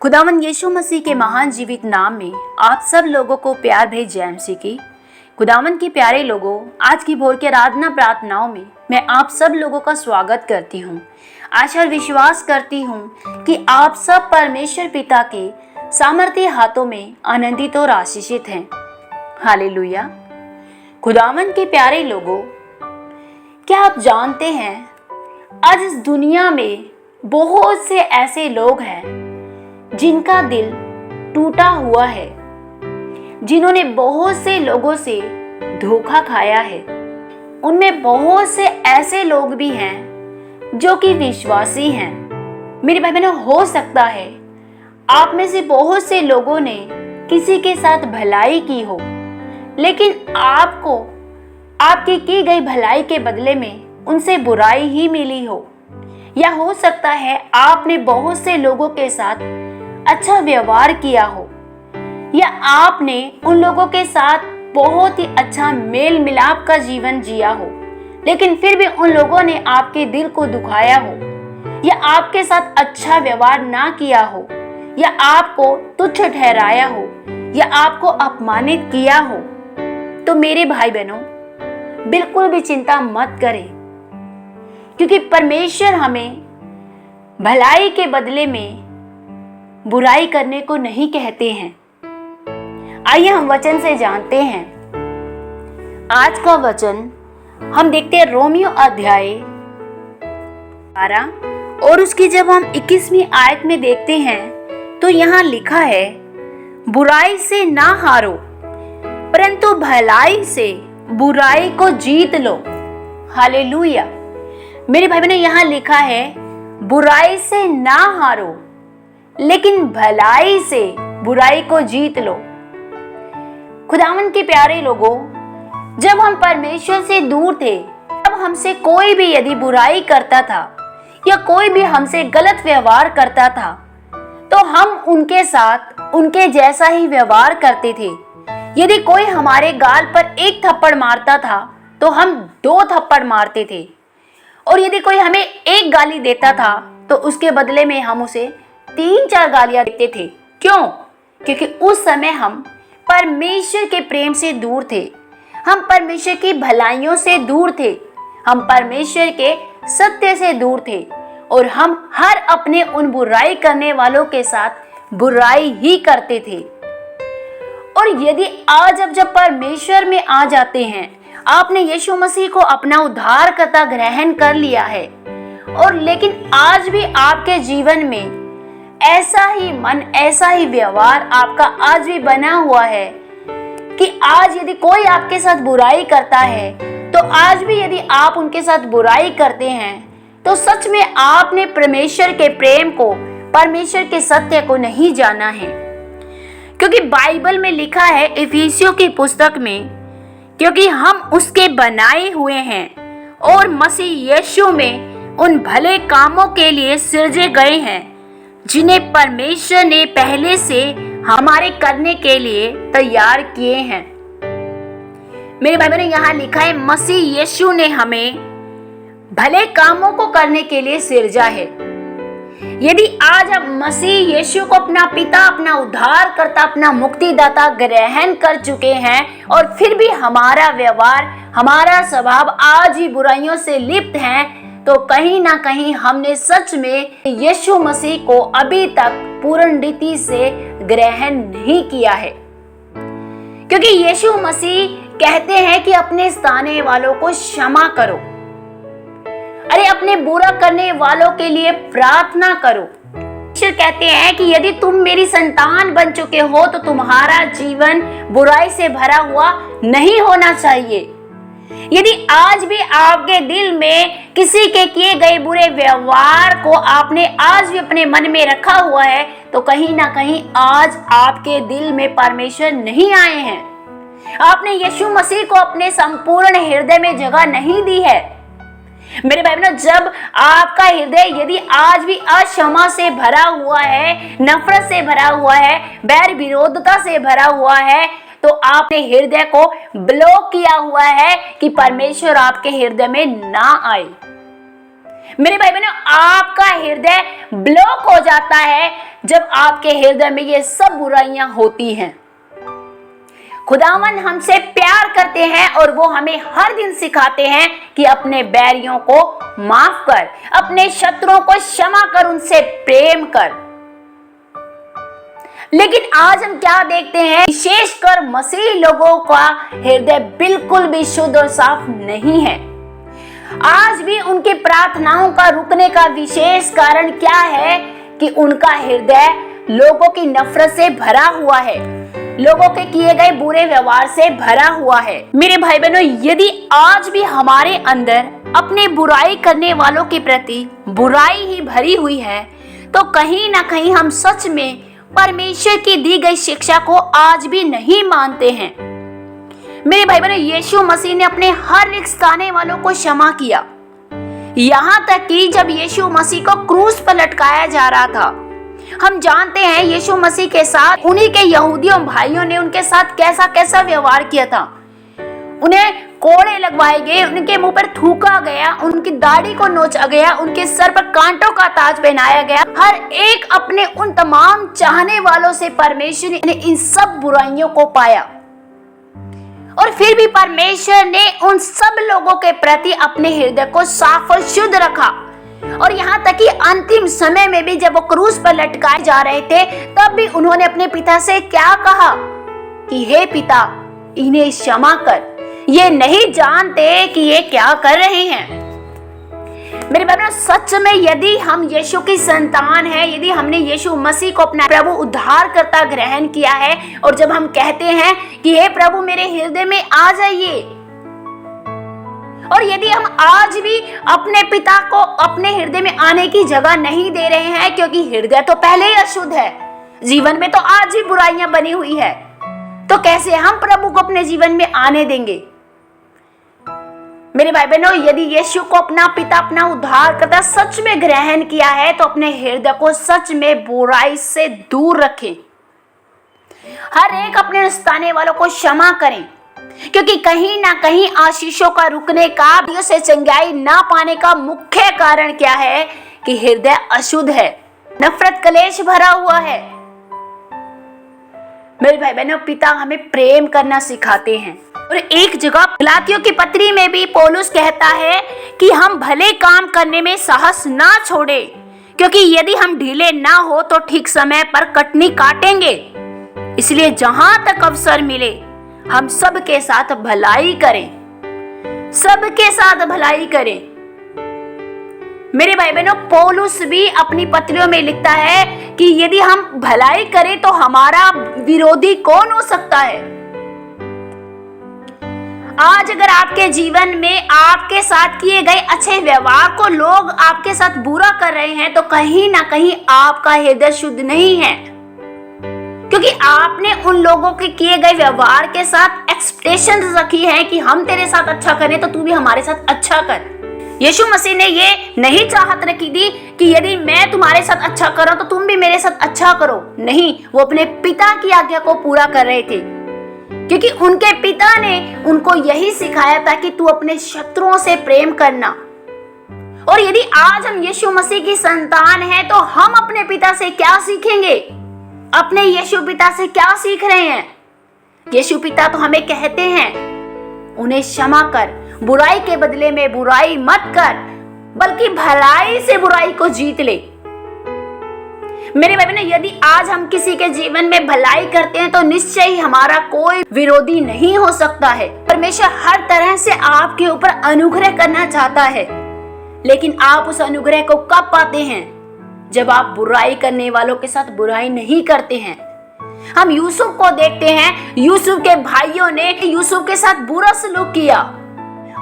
खुदावंद यीशु मसीह के महान जीवित नाम में आप सब लोगों को प्यार भरी जय मसीह की। खुदावंद के प्यारे लोगों, आज की भोर के आराधना प्रार्थनाओं में मैं आप सब लोगों का स्वागत करती हूँ। आशा और विश्वास करती हूँ कि आप सब परमेश्वर पिता के सामर्थ्य हाथों में आनंदित और आशीषित हैं। हालेलुया। खुदावंद के प्यारे लोगों, क्या आप जानते हैं आज इस दुनिया में बहुत से ऐसे लोग हैं जिनका दिल टूटा हुआ है, जिन्होंने बहुत से लोगों से धोखा खाया है। उनमें बहुत से ऐसे लोग भी हैं जो कि विश्वासी हैं। मेरे भाई बहनों, हो सकता है आप में से बहुत से लोगों ने किसी के साथ भलाई की हो, लेकिन आपको आपकी की गई भलाई के बदले में उनसे बुराई ही मिली हो। या हो सकता है आपने बहुत से लोगों के साथ अच्छा व्यवहार किया हो, या आपने उन लोगों के साथ बहुत ही अच्छा मेल मिलाप का जीवन जिया हो, लेकिन फिर भी उन लोगों ने आपके दिल को दुखाया हो, या आपके साथ अच्छा व्यवहार ना किया हो, या आपको तुच्छ ठहराया हो, या आपको अपमानित किया हो। तो मेरे भाई बहनों, बिल्कुल भी चिंता मत करें, क्योंकि परमेश्वर हमें भलाई के बदले में बुराई करने को नहीं कहते हैं। आइए हम वचन से जानते हैं। आज का वचन हम देखते हैं रोमियो अध्याय 12 और उसकी जब हम 21वीं आयत में देखते हैं तो यहाँ लिखा है, बुराई से ना हारो परंतु भलाई से बुराई को जीत लो। हालेलुया। मेरे भाई बहनों, यहाँ लिखा है बुराई से ना हारो लेकिन भलाई से बुराई को जीत लो। खुदावंद के प्यारे लोगों, जब हम परमेश्वर से दूर थे, तब हमसे कोई भी यदि बुराई करता था या कोई भी हमसे गलत व्यवहार करता था तो हम उनके साथ उनके जैसा ही व्यवहार करते थे। यदि कोई हमारे गाल पर एक थप्पड़ मारता था तो हम 2 थप्पड़ मारते थे, और यदि कोई हमें एक गाली देता था तो उसके बदले में हम उसे 3-4 गालियां देते थे। क्यों? क्योंकि उस समय हम परमेश्वर के प्रेम से दूर थे, हम परमेश्वर की भलाइयों से दूर थे, हम परमेश्वर के सत्य से दूर थे, और हम हर अपने उन बुराई करने वालों के साथ बुराई ही करते थे। और यदि आज अब जब परमेश्वर में आ जाते हैं, आपने यीशु मसीह को अपना उद्धारकर्ता ग्रहण कर लिया है, और लेकिन आज भी आपके जीवन में ऐसा ही मन, ऐसा ही व्यवहार आपका आज भी बना हुआ है कि आज यदि कोई आपके साथ बुराई करता है तो आज भी यदि आप उनके साथ बुराई करते हैं तो सच में आपने परमेश्वर के प्रेम को, परमेश्वर के सत्य को नहीं जाना है। क्योंकि बाइबल में लिखा है इफिसियों की पुस्तक में, क्योंकि हम उसके बनाए हुए हैं और मसीह यीशु में उन भले कामों के लिए सृजे गए हैं जिन्हें परमेश्वर ने पहले से हमारे करने के लिए तैयार किए हैं। मेरे भाई बहनों, यहाँ लिखा है मसीह यीशु ने हमें भले कामों को करने के लिए सृजा है। यदि आज आप मसीह यीशु को अपना पिता, अपना उद्धारकर्ता, अपना मुक्तिदाता ग्रहण कर चुके हैं और फिर भी हमारा व्यवहार, हमारा स्वभाव आज भी बुराइयों से लिप्त है, तो कहीं ना कहीं हमने सच में यीशु मसीह को अभी तक पूर्ण रीति से ग्रहण नहीं किया है। क्योंकि यीशु मसीह कहते हैं कि अपने सताने वालों को क्षमा करो, अरे अपने बुरा करने वालों के लिए प्रार्थना करो। ईश्वर कहते हैं कि यदि तुम मेरी संतान बन चुके हो तो तुम्हारा जीवन बुराई से भरा हुआ नहीं होना चाहिए। यदि आज भी आपके दिल में किसी के किए गए बुरे व्यवहार को आपने आज भी अपने मन में रखा हुआ है तो कहीं ना कहीं आज आपके दिल में परमेश्वर नहीं आए हैं। आपने यीशु मसीह को अपने संपूर्ण हृदय में जगह नहीं दी है। मेरे भाई बहनों, जब आपका हृदय यदि आज भी अक्षमा से भरा हुआ है, नफरत से भरा हुआ है, बैर विरोधता से भरा हुआ है, तो आपने हृदय को ब्लॉक किया हुआ है कि परमेश्वर आपके हृदय में ना आए। मेरे भाई बहनों, आपका हृदय ब्लॉक हो जाता है जब आपके हृदय में ये सब बुराइयां होती हैं। खुदावन हमसे प्यार करते हैं और वो हमें हर दिन सिखाते हैं कि अपने बैरियों को माफ कर, अपने शत्रुओं को क्षमा कर, उनसे प्रेम कर। लेकिन आज हम क्या देखते हैं, विशेषकर मसीही लोगों का हृदय बिल्कुल भी शुद्ध और साफ नहीं है। आज भी उनकी प्रार्थनाओं का रुकने का विशेष कारण क्या है कि उनका हृदय लोगों की नफरत से भरा हुआ है, लोगों के किए गए बुरे व्यवहार से भरा हुआ है। मेरे भाई बहनों, यदि आज भी हमारे अंदर अपने बुराई करने वालों के प्रति बुराई ही भरी हुई है, तो कहीं ना कहीं हम सच में परमेश्वर की दी गई शिक्षा को आज भी नहीं मानते हैं। मेरे भाई बहनों, यीशु मसीह ने अपने हर रिश्ताने वालों को क्षमा किया। यहाँ तक कि जब यीशु मसीह को क्रूस पर लटकाया जा रहा था, हम जानते हैं यीशु मसीह के साथ उन्हीं के यहूदियों भाइयों ने उनके साथ कैसा कैसा व्यवहार किया था। उन्हें कोड़े लगवाए गए, उनके मुंह पर थूका गया, उनकी दाढ़ी को नोचा गया, उनके सर पर कांटों का ताज पहनाया गया। हर एक अपने उन तमाम चाहने वालों से परमेश्वर ने इन सब बुराइयों को पाया, और फिर भी परमेश्वर ने उन सब लोगों के प्रति अपने हृदय को साफ और शुद्ध रखा। और यहाँ तक कि अंतिम समय में भी जब वो क्रूस पर लटकाए जा रहे थे, तब भी उन्होंने अपने पिता से क्या कहा कि हे पिता, इन्हें क्षमा कर, ये नहीं जानते कि ये क्या कर रहे हैं। मेरे बहनों, सच में यदि हम यीशु की संतान हैं, यदि हमने यीशु मसीह को अपना प्रभु उद्धारकर्ता ग्रहण किया है, और जब हम कहते हैं कि हे प्रभु मेरे हृदय में आ जाइए, और यदि हम आज भी अपने पिता को अपने हृदय में आने की जगह नहीं दे रहे हैं, क्योंकि हृदय तो पहले ही अशुद्ध है, जीवन में तो आज भी बुराइयां बनी हुई है, तो कैसे हम प्रभु को अपने जीवन में आने देंगे। मेरे भाई बहनों, यदि यीशु को अपना पिता, अपना उद्धारकर्ता सच में ग्रहण किया है, तो अपने हृदय को सच में बुराई से दूर रखें। हर एक अपने रिश्ताने वालों को क्षमा करें, क्योंकि कहीं ना कहीं आशीषों का रुकने का, से चंगाई ना पाने का मुख्य कारण क्या है कि हृदय अशुद्ध है, नफरत कलेश भरा हुआ है। मेरे भाई बहनों, पिता हमें प्रेम करना सिखाते हैं, और एक जगह गलातियों की पत्री में भी पौलुस कहता है कि हम भले काम करने में साहस ना छोड़े, क्योंकि यदि हम ढीले ना हो तो ठीक समय पर कटनी काटेंगे। इसलिए जहां तक अवसर मिले हम सबके साथ भलाई करें, सबके साथ भलाई करें। मेरे भाई बहनों, पौलुस भी अपनी पत्रियों में लिखता है कि यदि हम भलाई करें तो हमारा विरोधी कौन हो सकता है। आज अगर आपके जीवन में आपके साथ किए गए अच्छे व्यवहार को लोग आपके साथ बुरा कर रहे हैं, तो कहीं ना कहीं आपका हृदय शुद्ध नहीं है, क्योंकि आपने उन लोगों के किए गए व्यवहार के साथ एक्सपेक्टेशंस रखी है कि हम तेरे साथ अच्छा करें तो तू भी हमारे साथ अच्छा कर। यीशु मसीह ने ये नहीं चाहत रखी थी कि यदि मैं तुम्हारे साथ अच्छा करूं तो तुम भी मेरे साथ अच्छा करो। नहीं, वो अपने पिता की आज्ञा को पूरा कर रहे थे, क्योंकि उनके पिता ने उनको यही सिखाया था कि तू अपने शत्रुओं से प्रेम करना। और यदि आज हम यीशु मसीह की संतान हैं, तो हम अपने पिता से क्या सीखेंगे? अपने यीशु पिता से क्या सीख रहे हैं? यीशु पिता तो हमें कहते हैं, उन्हें क्षमा कर, बुराई के बदले में बुराई मत कर, बल्कि भलाई से बुराई को जीत ले। मेरे भाई बहनों, यदि आज हम किसी के जीवन में भलाई करते हैं, तो निश्चय ही हमारा कोई विरोधी नहीं हो सकता है। परमेश्वर हर तरह से आपके ऊपर अनुग्रह करना चाहता है, लेकिन आप उस अनुग्रह को कब पाते हैं? जब आप बुराई करने वालों के साथ बुराई नहीं करते हैं। हम यूसुफ को देखते हैं, यूसुफ के भाइयों ने यूसुफ के साथ बुरा सलूक किया,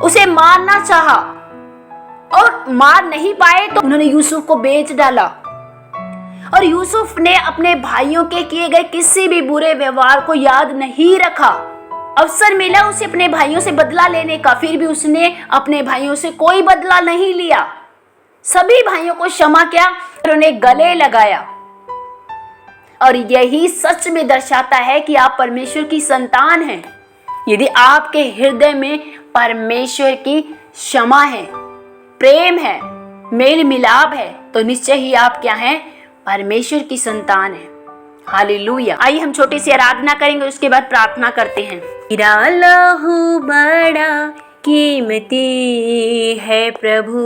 उसे मारना चाहा, और मार नहीं पाए तो उन्होंने यूसुफ को बेच डाला। और यूसुफ ने अपने भाइयों के किए गए किसी भी बुरे व्यवहार को याद नहीं रखा। अवसर मिला उसे अपने भाइयों से बदला लेने का, फिर भी उसने अपने भाइयों से कोई बदला नहीं लिया, सभी भाइयों को क्षमा किया और उन्हें गले लगाया। और यही सच में दर्शाता है कि आप परमेश्वर की संतान हैं, यदि आपके हृदय में परमेश्वर की क्षमा है, प्रेम है, मेल मिलाप है तो निश्चय ही आप क्या हैं? परमेश्वर की संतान है। हालेलुया। आइए हम छोटी सी आराधना करेंगे, उसके बाद प्रार्थना करते हैं। तेरा लहू बड़ा कीमती है प्रभु,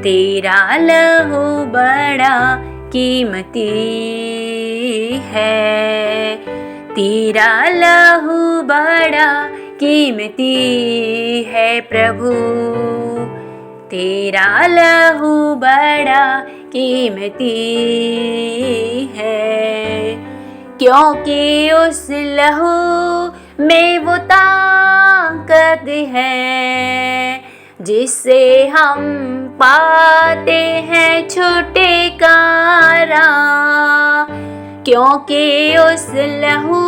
तेरा लहू बड़ा कीमती है, तेरा लहू बड़ा कीमती है प्रभु, तेरा लहू बड़ा कीमती है। क्योंकि उस लहू में वो ताकत है जिससे हम पाते हैं छुटकारा। क्योंकि उस लहू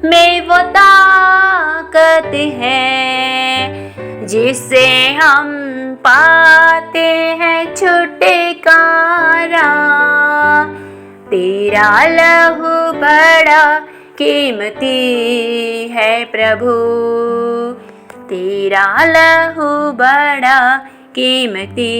में वो ताकत है जिससे हम पाते हैं छुटकारा। तेरा लहू बड़ा कीमती है प्रभु, तेरा लहू बड़ा कीमती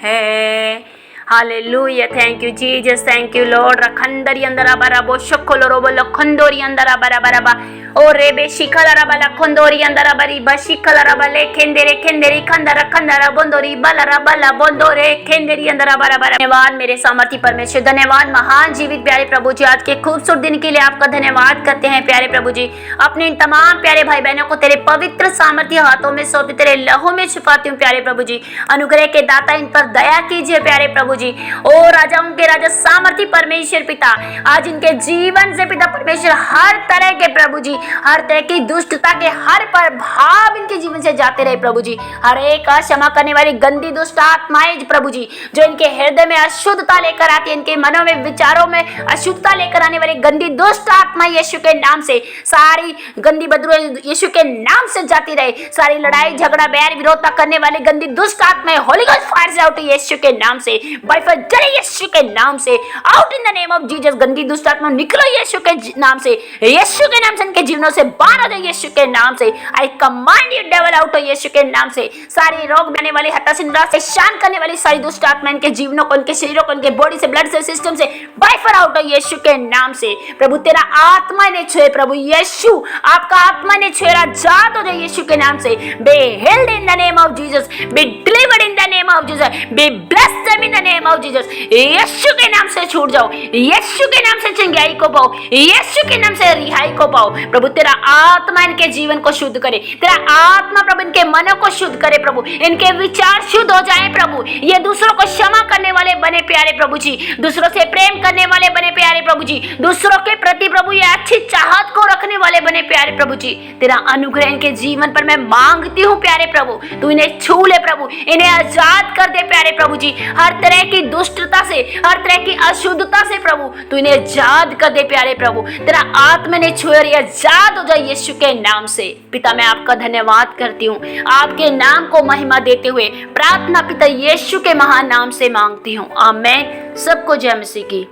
है। Hallelujah. Thank you Jesus, thank you lord. रखंदरी अंदर बरा बो शक्लो रोबो लखंदोरी अंदर बरा बरा बा ओ रेबे शिखला रबा लखंदोरी अंदर बरी बशिखला रबा ले खेंदेरे खेंदेरी खंदर खंदर बोंदोरी बला रबा बोंदोरे खेंदेरी अंदर बरा बरा। धन्यवाद मेरे सामर्थी परमेश्वर, धन्यवाद महान जीवित प्यारे प्रभु जी। आज के खूबसूरत दिन के लिए आपका धन्यवाद करते हैं प्यारे प्रभु जी। अपने इन तमाम प्यारे भाई बहनों को तेरे पवित्र सामर्थी हाथों में सौंपती, तेरे लहू में छुपाती हूँ प्यारे प्रभु जी। अनुग्रह के दाता इन पर दया कीजिए प्यारे प्रभु जी। ओ राजाओं के राजा सामर्थी परमेश्वर पिता, आज इनके जीवन से पिता परमेश्वर हर तरह के प्रभु जी, हर तरह की दुष्टता के हर प्रभाव इनके जीवन से जाते रहे प्रभु जी। हर एक क्षमा करने वाली गंदी दुष्ट आत्माएं प्रभु जी जो इनके हृदय में अशुद्धता लेकर आती है, इनके मनों में विचारों में अशुद्धता लेकर आने वाली गंदी दुष्ट आत्मा यीशु के नाम से सारी गंदी बदबू यीशु के नाम से जाती रहे। सारी लड़ाई झगड़ा बैर विरोधता करने वाली गंदी दुष्ट आत्माएं होली गोस्ट फायर से आउट यीशु के नाम से, बाय फायर जले यीशु के नाम से, out in the name of Jesus. गंदी दुष्ट आत्मा निकलो यीशु के नाम से, यीशु के नाम से इनके जीवनों से बाहर आ जाओ यीशु के नाम से। I command you devil out यीशु के नाम से। सारी रोग बनाने वाली हताशा निराशा से शान करने वाली सारी दुष्ट आत्मा इनके जीवनों को, इनके शरीरों को, इनके बॉडी से, ब्लड से, सिस्टम से बाय फायर आउट यीशु के नाम से। प्रभु तेरा आत्मा ने छुए प्रभु यीशु, आपका आत्मा ने छुएरा जात हो जाए यीशु के नाम से। Be healed in the name of Jesus, be delivered in the name of Jesus, be blessed them in the name of Jesus. यीशु के नाम से छूट जाओ, यीशु के नाम से चंगाई को पाओ, यीशु के नाम से रिहाई को पाओ। प्रभु तेरा आत्मा इनके जीवन को शुद्ध करे, तेरा आत्मा प्रभु इनके मनों को शुद्ध करे प्रभु, इनके विचार शुद्ध हो जाए प्रभु। ये दूसरों को क्षमा करने वाले बने प्यारे प्रभु जी, दूसरों से प्रेम करने वाले बने प्यारे प्रभु जी, दूसरों के प्रति प्रभु ये अच्छी चाहत को रखने वाले बने प्यारे प्रभु जी। तेरा अनुग्रह इनके जीवन पर मैं मांगती हूँ प्यारे प्रभु, तू इन्हें छू ले प्रभु, इन्हें आजाद कर दे प्यारे प्रभु जी। हर तरह की दुष्टता से, हर तरह की अशुद्धता से प्रभु तू इन्हें आजाद कर दे प्यारे प्रभु। तेरा आत्मा ने छुए और आजाद हो जाए यीशु के नाम से। पिता मैं आपका धन्यवाद करती हूँ, आपके नाम को महिमा देते हुए प्रार्थना पिता यीशु के महान नाम से मांगती हूँ, आमीन। सबको जय मसीह की।